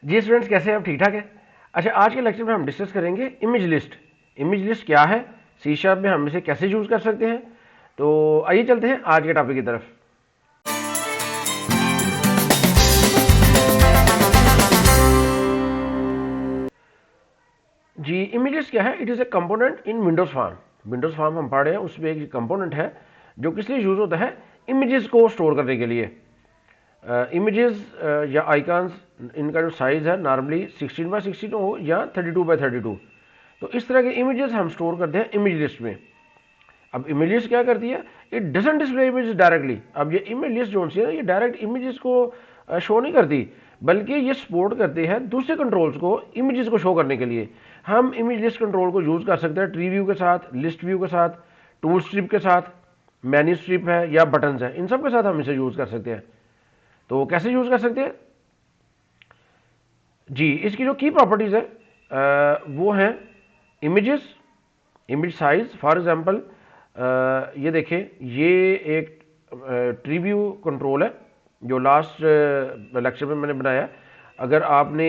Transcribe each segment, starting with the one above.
जी students, कैसे हैं आप? ठीक ठाक है। अच्छा, आज के लेक्चर में हम डिस्कस करेंगे इमेज लिस्ट। इमेज लिस्ट क्या है, सी शार्प में हम इसे कैसे यूज कर सकते हैं। तो आइए चलते हैं आज के टॉपिक की तरफ। जी, इमेज लिस्ट क्या है? It is a component in Windows form. Windows form हम पढ़ रहे हैं, उसमें एक कंपोनेंट है जो किस लिए यूज होता है, इमेजेस को स्टोर करने के लिए। इमेजेस या आइकॉन्स, इनका जो साइज है नॉर्मली 16x16 हो या 32x32। तो इस तरह के इमेजेस हम स्टोर करते हैं इमेज लिस्ट में। अब इमेज लिस्ट क्या करती है, it doesn't display images directly. अब ये इमेज लिस्ट जो है ना, ये डायरेक्ट इमेजेस को शो नहीं करती, बल्कि ये सपोर्ट करते हैं दूसरे कंट्रोल्स को इमेजेस को शो करने के लिए। हम इमेज लिस्ट कंट्रोल को यूज कर सकते हैं ट्री व्यू के साथ, लिस्ट व्यू के साथ, टूल स्ट्रिप के साथ, मेन्यू स्ट्रिप है या बटन्स है, इन सब के साथ हम इसे यूज कर सकते हैं। तो कैसे यूज कर सकते हैं जी? इसकी जो की प्रॉपर्टीज है वो है images, image size. For example ये देखें, ये एक ट्री व्यू कंट्रोल है जो लास्ट लेक्चर में मैंने बनाया। अगर आपने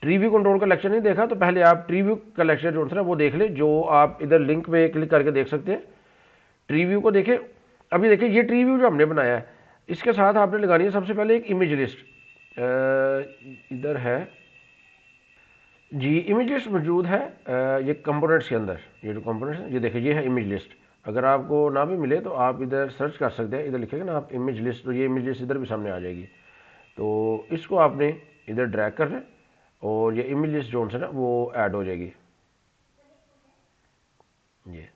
ट्री व्यू कंट्रोल का लेक्चर नहीं देखा तो पहले आप ट्री व्यू का लेक्चर जो था वो देख ले, जो आप इधर लिंक पे क्लिक करके देख सकते हैं। ट्री व्यू को देखें। अभी देखिए, ये ट्री व्यू जो हमने बनाया है, इसके साथ आपने लगानी है सबसे पहले एक इमेज लिस्ट। इधर है जी, इमेज लिस्ट मौजूद है ये कंपोनेंट्स के अंदर। ये जो कंपोनेंट्स है, ये देखिए, ये है इमेज लिस्ट। अगर आपको ना भी मिले तो आप इधर सर्च कर सकते हैं, इधर लिखेगा ना आप इमेज लिस्ट, तो ये इमेज लिस्ट इधर भी सामने आ जाएगी। तो इसको आपने इधर ड्रैग करना है और ये इमेज लिस्ट जो है ना वो ऐड हो जाएगी। ये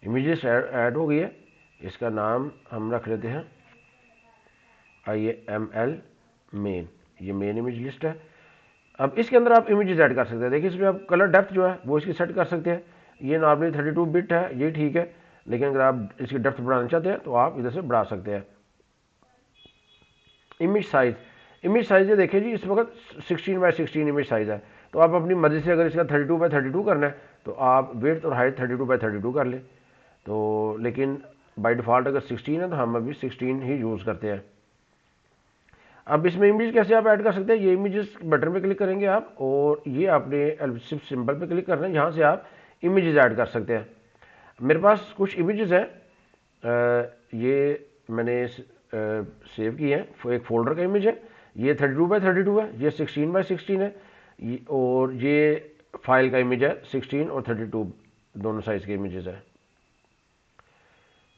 इमेज लिस्ट ऐड हो गई है। इसका नाम हम रख लेते हैं IAML मेन। ये मेन इमेज लिस्ट है। अब इसके अंदर आप इमेजेस ऐड कर सकते हैं। देखिए, इसमें आप कलर डेप्थ जो है वो इसकी सेट कर सकते हैं। ये नॉर्मली 32 बिट है, ये ठीक है, लेकिन अगर आप इसकी डेप्थ बढ़ाना चाहते हैं तो आप इधर से बढ़ा सकते हैं। इमेज साइज, इमेज साइज ये देखिए जी, इस वक्त 16x16 इमेज साइज है। तो आप अपनी मर्जी से अगर इसका 32x32 करना है तो आप विड्थ और हाइट 32x32 कर ले। तो लेकिन बाय डिफ़ॉल्ट अगर 16 है तो हम अभी 16 ही यूज़ करते हैं। अब इसमें इमेज कैसे आप ऐड कर सकते हैं, ये इमेजेस बटन पे क्लिक करेंगे आप और ये आपने सिर्फ सिंबल पे क्लिक करना है, यहाँ से आप इमेजेस ऐड कर सकते हैं। मेरे पास कुछ इमेजेस हैं, ये मैंने सेव किए हैं। एक फोल्डर का इमेज है, ये 32x32 है, ये 16x16 है, और ये फाइल का इमेज है 16 और 32 दोनों साइज के इमेजेस है।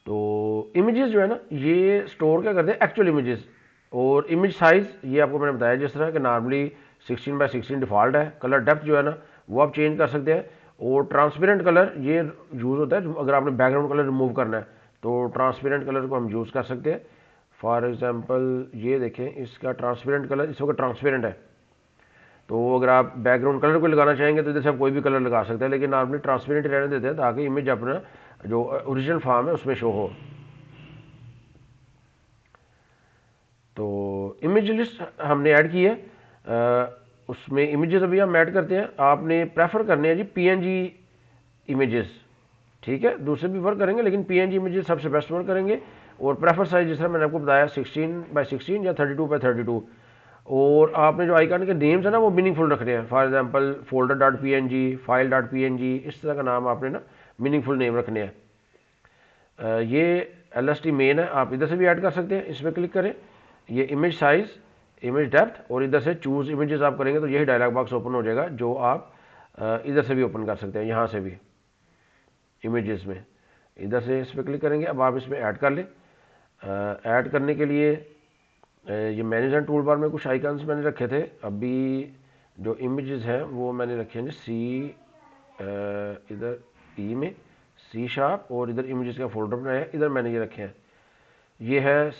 तो इमेजेस जो है ना, ये स्टोर क्या करते हैं, एक्चुअल इमेजेस। और इमेज साइज ये आपको मैंने बताया जिस तरह कि नॉर्मली 16x16 डिफ़ॉल्ट है। कलर डेप्थ जो है ना वो आप चेंज कर सकते हैं। और ट्रांसपेरेंट कलर ये यूज़ होता है अगर आपने बैकग्राउंड कलर रिमूव करना है तो ट्रांसपेरेंट कलर को हम यूज़ कर सकते हैं। फॉर एग्जांपल ये देखें, इसका ट्रांसपेरेंट कलर इस वक्त ट्रांसपेरेंट है। तो अगर आप बैकग्राउंड कलर को लगाना चाहेंगे तो जैसे आप कोई भी कलर लगा सकते हैं, लेकिन नॉर्मली ट्रांसपेरेंट रहने देते हैं ताकि इमेज अपना जो ओरिजिनल फॉर्म है उसमें शो हो। तो इमेज लिस्ट हमने ऐड की है। उसमें इमेजेस अभी हम ऐड करते हैं। आपने प्रेफर करने हैं जी PNG इमेजेस, ठीक है, दूसरे भी वर्क करेंगे लेकिन PNG इमेजेस सबसे बेस्ट वर्क करेंगे। और प्रेफर साइज जिस तरह मैंने आपको बताया 16x16 या 32x32। और आपने जो आइकन के नेम्स है ना वो मीनिंगफुल रखने हैं। For example folder dot PNG, file dot PNG, इस तरह का नाम आपने ना मीनिंगफुल नेम रखने हैं। ये LST मेन है, आप इधर से भी ऐड कर सकते हैं। इस पर क्लिक करें, ये इमेज साइज, इमेज डेप्थ, और इधर से चूज इमेजेस आप करेंगे तो यही डायलॉग बॉक्स ओपन हो जाएगा, जो आप इधर से भी ओपन कर सकते हैं, यहाँ से भी इमेजेस में इधर से इस पर क्लिक करेंगे। अब आप इसमें ऐड कर लें। ऐड करने के लिए ये मैनेज एंड टूल बार में कुछ आइकन्स मैंने रखे थे। अभी जो इमेजेस हैं वो मैंने रखे हैं इधर ई में C# और इधर इमेजेस का फोल्डर बनाया है, इधर मैंने ये रखे हैं। ये है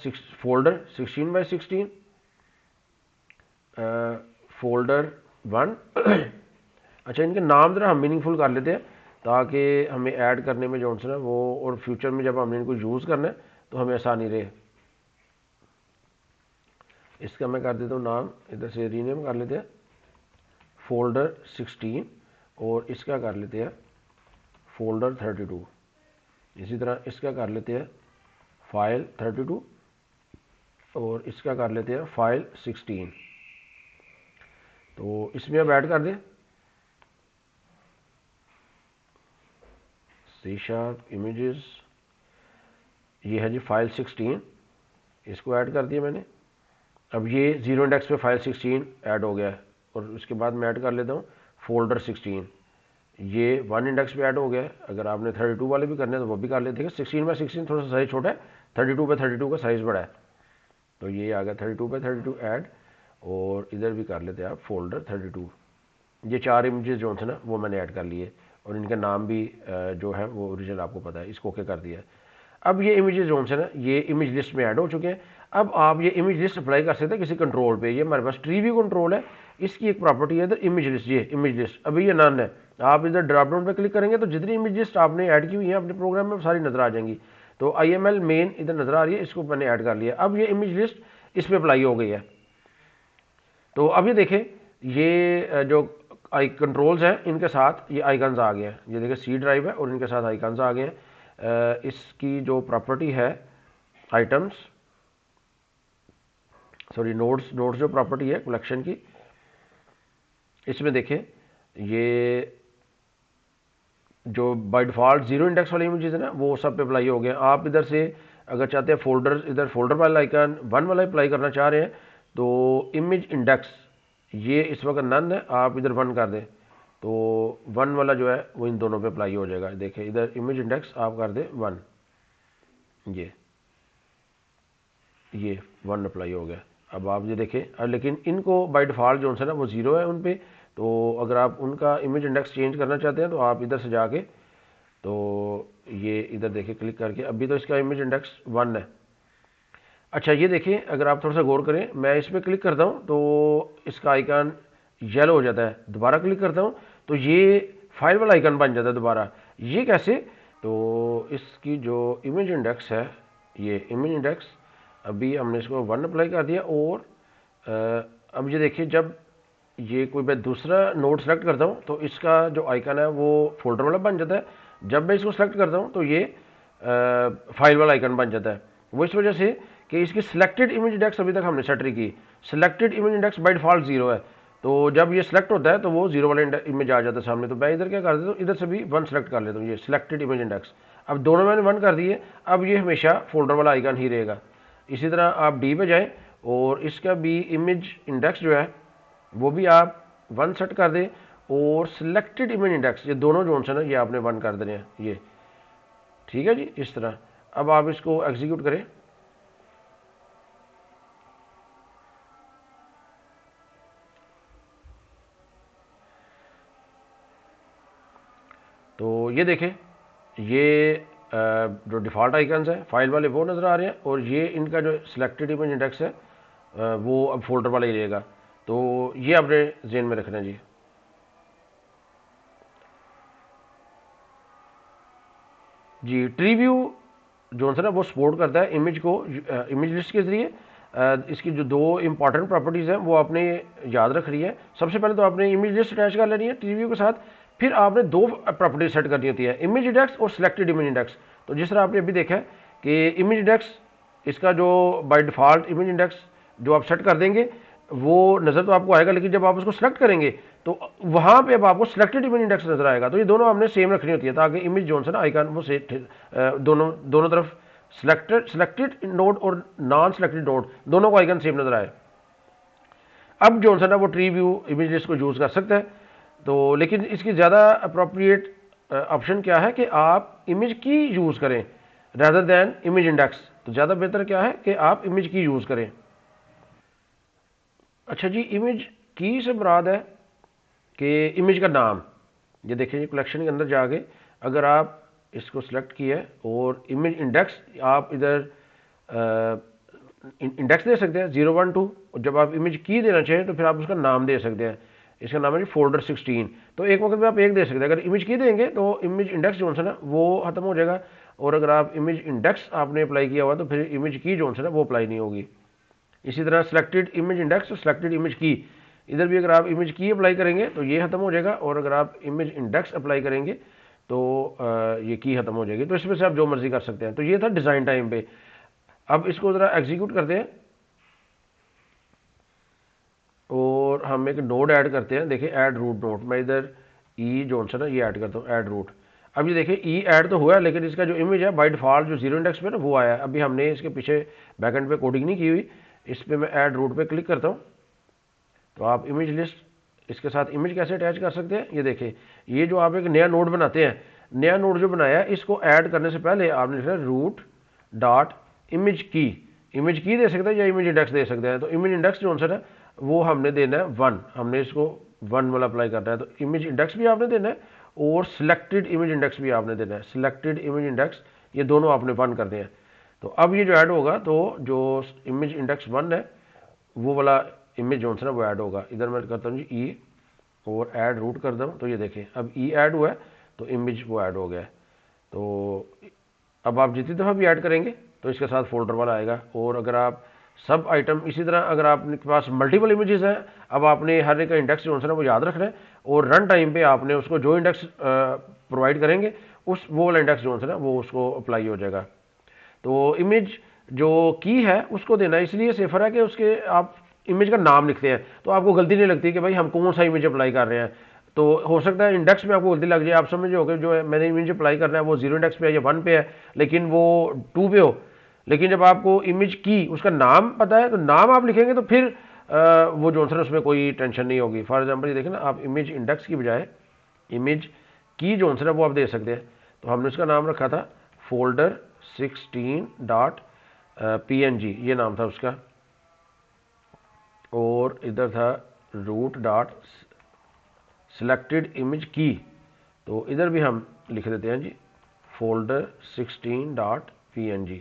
फोल्डर 16x16, फोल्डर 1। अच्छा, इनके नाम जरा हम मीनिंगफुल कर लेते हैं ताकि हमें ऐड करने में जो है वो, और फ्यूचर में जब हमने इनको यूज़ करना है तो हमें आसानी रहे। इसका मैं कर देता हूँ नाम, इधर से रीनेम कर लेते हैं फोल्डर 16, और इसका कर लेते हैं फोल्डर 32। इसी तरह इसका कर लेते हैं फाइल 32 और इसका कर लेते हैं फाइल 16। तो इसमें अब ऐड कर दें C# इमेजेस, ये है जी फाइल 16, इसको ऐड कर दिया मैंने। अब ये 0 इंडेक्स पे फाइल 16 ऐड हो गया है। और उसके बाद मैं ऐड कर लेता हूँ फोल्डर 16, ये 1 इंडेक्स पे ऐड हो गया है। अगर आपने 32 वाले भी करने हैं तो वो भी कर लेते हैं। 16x16 थोड़ा सा साइज छोटा है, 32x32 का साइज बड़ा है। तो ये आ गया 32x32 ऐड, और इधर भी कर लेते हैं आप फोल्डर 32। ये 4 इमेजेस जो थे ना वो मैंने ऐड कर लिए, और इनका नाम भी जो है वो ओरिजिनल आपको पता है, इसको ओके कर दिया। अब ये इमेजेस जो है ना ये इमेज लिस्ट में ऐड हो चुके हैं। अब आप ये इमेज लिस्ट अप्लाई कर सकते हैं किसी कंट्रोल पे। ये हमारे पास ट्री व्यू कंट्रोल है, इसकी एक प्रॉपर्टी है इधर इमेज लिस्ट, ये इमेज लिस्ट अभी ये नन है। आप इधर ड्रॉप डाउन पे क्लिक करेंगे तो जितनी इमेज लिस्ट आपने ऐड की हुई है अपने प्रोग्राम में सारी नजर आ जाएंगी। तो IML मेन इधर नजर आ रही है, इसको मैंने ऐड कर लिया। अब ये इमेज लिस्ट इस पर अप्लाई हो गई है। तो अब ये देखें, ये जो कंट्रोल्स हैं इनके साथ ये आइकन्स आ गए हैं। ये देखिए C ड्राइव है और इनके साथ आइकन्स आ गए हैं। इसकी जो प्रॉपर्टी है आइटम्स, सॉरी नोड्स जो प्रॉपर्टी है कलेक्शन की, इसमें देखें ये जो बाय डिफ़ॉल्ट 0 इंडेक्स वाले इमेजेस है ना वो सब पे अप्लाई हो गए। आप इधर से अगर चाहते हैं फोल्डर, इधर फोल्डर वाला आइकन 1 वाला अप्लाई करना चाह रहे हैं तो इमेज इंडेक्स ये इस वक्त नन है, आप इधर 1 कर दें तो 1 वाला जो है वो इन दोनों पे अप्लाई हो जाएगा। देखिए इधर इमेज इंडेक्स आप कर दें 1, ये 1 अप्लाई हो गया। अब आप ये देखें, लेकिन इनको बाय डिफ़ॉल्ट जो है ना वो 0 है उन पे। तो अगर आप उनका इमेज इंडेक्स चेंज करना चाहते हैं तो आप इधर से जाके, तो ये इधर देखिए क्लिक करके, अभी तो इसका इमेज इंडेक्स 1 है। अच्छा ये देखिए, अगर आप थोड़ा सा गौर करें, मैं इस पर क्लिक करता हूँ तो इसका आइकन येलो हो जाता है, दोबारा क्लिक करता हूँ तो ये फाइल वाला आइकन बन जाता है दोबारा। ये कैसे? तो इसकी जो इमेज इंडेक्स है, ये इमेज इंडेक्स अभी हमने इसको 1 अप्लाई कर दिया। और अब ये देखिए, जब ये कोई मैं दूसरा नोड सेलेक्ट करता हूँ तो इसका जो आइकन है वो फोल्डर वाला बन जाता है। जब मैं इसको सेलेक्ट करता हूँ तो ये फाइल वाला आइकन बन जाता है। वो इस वजह से कि इसकी सिलेक्टेड इमेज इंडेक्स अभी तक हमने सेट नहीं की। Selected image index by default 0 है, तो जब ये सिलेक्ट होता है तो वो 0 वाला इमेज आ जाता है सामने। तो मैं इधर क्या कर देता हूँ, इधर से भी 1 सेलेक्ट कर लेता हूँ, ये सिलेक्टेड इमेज इंडेक्स। अब दोनों मैंने 1 कर दिए, अब ये हमेशा फोल्डर वाला आइकन ही रहेगा। इसी तरह आप D पे जाएं और इसका भी इमेज इंडेक्स जो है वो भी आप 1 सेट कर दें, और सिलेक्टेड इमेज इंडेक्स ये दोनों जोन है ना ये आपने 1 कर देने हैं। ये ठीक है जी, इस तरह। अब आप इसको एग्जीक्यूट करें तो ये देखें, ये जो डिफ़ॉल्ट आइकन्स हैं फाइल वाले वो नज़र आ रहे हैं, और ये इनका जो सिलेक्टेड इमेज इंडेक्स है वो अब फोल्डर वाला ही रहेगा। तो ये आपने ज़हन में रखना है जी। जी ट्री व्यू जो है ना वो सपोर्ट करता है इमेज को इमेज लिस्ट के ज़रिए। इसकी जो 2 इंपॉर्टेंट प्रॉपर्टीज़ हैं वो आपने याद रख रही है। सबसे पहले तो आपने इमेज लिस्ट अटैच कर लेनी है ट्री व्यू के साथ, फिर आपने 2 प्रॉपर्टीज सेट करनी होती है, इमेज इंडेक्स और सिलेक्टेड इमेज इंडेक्स। तो जिस तरह आपने अभी देखा है कि इमेज इंडेक्स, इसका जो बाय डिफ़ॉल्ट इमेज इंडेक्स जो आप सेट कर देंगे वो नज़र तो आपको आएगा, लेकिन जब आप उसको सेलेक्ट करेंगे तो वहाँ पे अब आपको सिलेक्टेड इमेज इंडेक्स नज़र आएगा। तो ये दोनों हमने सेम रखनी होती है ताकि इमेज जोन से ना आइकन वो से दोनों तरफ सिलेक्टेड नोड और नॉन सिलेक्टेड नोड दोनों को आइकन सेम नज़र आए। अब जो है ना वो ट्री व्यू इमेज लिस्ट को यूज़ कर सकता है। तो लेकिन इसकी ज़्यादा अप्रोप्रिएट ऑप्शन क्या है कि आप इमेज की यूज़ करें रादर दैन इमेज इंडेक्स। तो ज़्यादा बेहतर क्या है कि आप इमेज की यूज़ करें। अच्छा जी, इमेज की से मुराद है कि इमेज का नाम। ये देखिए कलेक्शन के अंदर जाके अगर आप इसको सिलेक्ट किया और इमेज इंडेक्स आप इधर इंडेक्स दे सकते हैं 0 1 2, और जब आप इमेज की देना चाहें तो फिर आप उसका नाम दे सकते हैं। इसका नाम है जी फोल्डर 16। तो एक वक्त में आप एक दे सकते हैं। अगर इमेज की देंगे तो इमेज इंडेक्स जो है ना वो ख़त्म हो जाएगा, और अगर आप इमेज इंडेक्स आपने अप्लाई किया हुआ तो फिर इमेज की जो है ना वो अप्लाई नहीं होगी। इसी तरह सिलेक्टेड इमेज इंडेक्स और सिलेक्टेड इमेज की, इधर भी अगर आप इमेज की अप्लाई करेंगे तो ये ख़त्म हो जाएगा, और अगर आप इमेज इंडेक्स अप्लाई करेंगे तो ये की ख़त्म हो जाएगी। तो इसमें से आप जो मर्जी कर सकते हैं। तो ये था डिज़ाइन टाइम पे। अब इसको ज़रा एग्जीक्यूट करते हैं और हम एक नोड ऐड करते हैं। देखिए ऐड रूट नोड, मैं इधर ई जॉनसन है ये ऐड करता हूँ, ऐड रूट। अब ये देखिए ई ऐड तो हुआ है, लेकिन इसका जो इमेज है बाय डिफॉल्ट जो जीरो इंडेक्स पे ना वो आया है। अभी हमने इसके पीछे बैकएंड पे कोडिंग नहीं की हुई। इस पर मैं ऐड रूट पे क्लिक करता हूँ, तो आप इमेज लिस्ट इसके साथ इमेज कैसे अटैच कर सकते हैं, ये देखिए। ये जो आप एक नया नोड बनाते हैं, नया नोड जो बनाया है इसको ऐड करने से पहले आपने लिखा रूट डॉट इमेज की। इमेज की दे सकते हैं या इमेज इंडेक्स दे सकते हैं। तो इमेज इंडेक्स जो आंसर है वो हमने देना है 1, हमने इसको 1 वाला अप्लाई करना है। तो इमेज इंडेक्स भी आपने देना है और सिलेक्टेड इमेज इंडेक्स भी आपने देना है। सिलेक्टेड इमेज इंडेक्स ये दोनों आपने 1 करने हैं। तो अब ये जो ऐड होगा, तो जो इमेज इंडेक्स 1 है वो वाला इमेज जो है वो ऐड होगा। इधर मैं करता हूँ जी ई और ऐड रूट कर दूँ, तो ये देखें अब ई ऐड हुआ है तो इमेज वो ऐड हो गया है। तो अब आप जितनी दफ़ा भी ऐड करेंगे तो इसके साथ फोल्डर वाला आएगा। और अगर आप सब आइटम इसी तरह, अगर आपके पास मल्टीपल इमेजेस हैं, अब आपने हर एक का इंडेक्स जो है वो याद रखना है और रन टाइम पे आपने उसको जो इंडेक्स प्रोवाइड करेंगे उस वो वाला इंडेक्स जो है ना वो उसको अप्लाई हो जाएगा। तो इमेज जो की है उसको देना इसलिए सेफर है कि उसके आप इमेज का नाम लिखते हैं तो आपको गलती नहीं लगती कि भाई हम कौन सा इमेज अप्लाई कर रहे हैं। तो हो सकता है इंडेक्स में आपको गलती लग जाए, आप समझ हो कि जो है मैंने इमेज अप्लाई करना है वो 0 इंडेक्स पे है या 1 पे है, लेकिन वो 2 पे हो। लेकिन जब आपको इमेज की उसका नाम पता है तो नाम आप लिखेंगे तो फिर वो जो आंसर उसमें कोई टेंशन नहीं होगी। फॉर एग्जाम्पल ये देखें ना, आप इमेज इंडेक्स की बजाय इमेज की जो आंसर है वो आप दे सकते हैं। तो हमने उसका नाम रखा था फोल्डर 16 डॉट PNG, ये नाम था उसका। और इधर था रूट डॉट सिलेक्टेड इमेज की, तो इधर भी हम लिख देते हैं जी फोल्डर 16 डॉट PNG।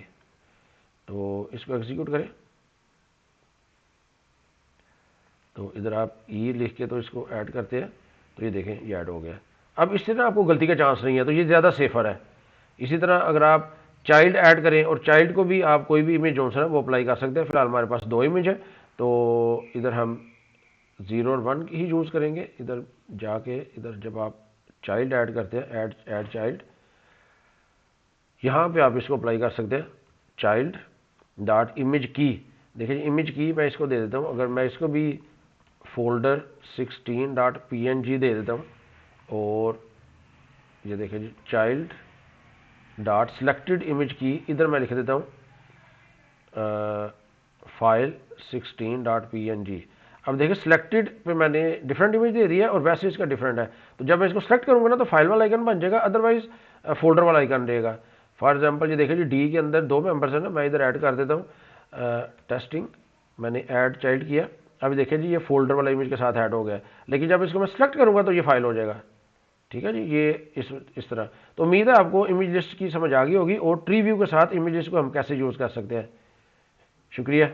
तो इसको एग्जीक्यूट करें, तो इधर आप ई लिख के तो इसको ऐड करते हैं, तो ये देखें ये ऐड हो गया। अब इससे ना आपको गलती का चांस नहीं है, तो ये ज़्यादा सेफर है। इसी तरह अगर आप चाइल्ड ऐड करें, और चाइल्ड को भी आप कोई भी इमेज जो है वो अप्लाई कर सकते हैं। फिलहाल हमारे पास 2 इमेज है, तो इधर हम 0 और 1 ही यूज़ करेंगे। इधर जाके इधर जब आप चाइल्ड ऐड करते हैं, ऐड चाइल्ड, यहाँ पे आप इसको अप्लाई कर सकते हैं चाइल्ड डॉट इमेज की। देखिए इमेज की मैं इसको दे देता हूँ, अगर मैं इसको भी फोल्डर 16 डॉट PNG दे देता हूँ, और ये देखिए जी चाइल्ड डॉट सिलेक्टेड इमेज की, इधर मैं लिख देता हूँ फाइल 16 डॉट PNG। अब देखिए सिलेक्टेड पे मैंने डिफरेंट इमेज दे दी है और वैसे इसका डिफरेंट है। तो जब मैं इसको सेलेक्ट करूँगा ना तो फाइल वाला आइकन बन जाएगा, अदरवाइज फोल्डर वाला आइकन रहेगा। फॉर एग्जांपल ये देखिए जी डी के अंदर 2 मेंबर्स हैं ना, मैं इधर ऐड कर देता हूँ टेस्टिंग, मैंने ऐड चाइल्ड किया। अब देखिए जी ये फोल्डर वाला इमेज के साथ ऐड हो गया, लेकिन जब इसको मैं सेलेक्ट करूँगा तो ये फाइल हो जाएगा। ठीक है जी, ये इस तरह। तो उम्मीद है आपको इमेज लिस्ट की समझ आ गई होगी और ट्री व्यू के साथ इमेज लिस्ट को हम कैसे यूज़ कर सकते हैं। शुक्रिया।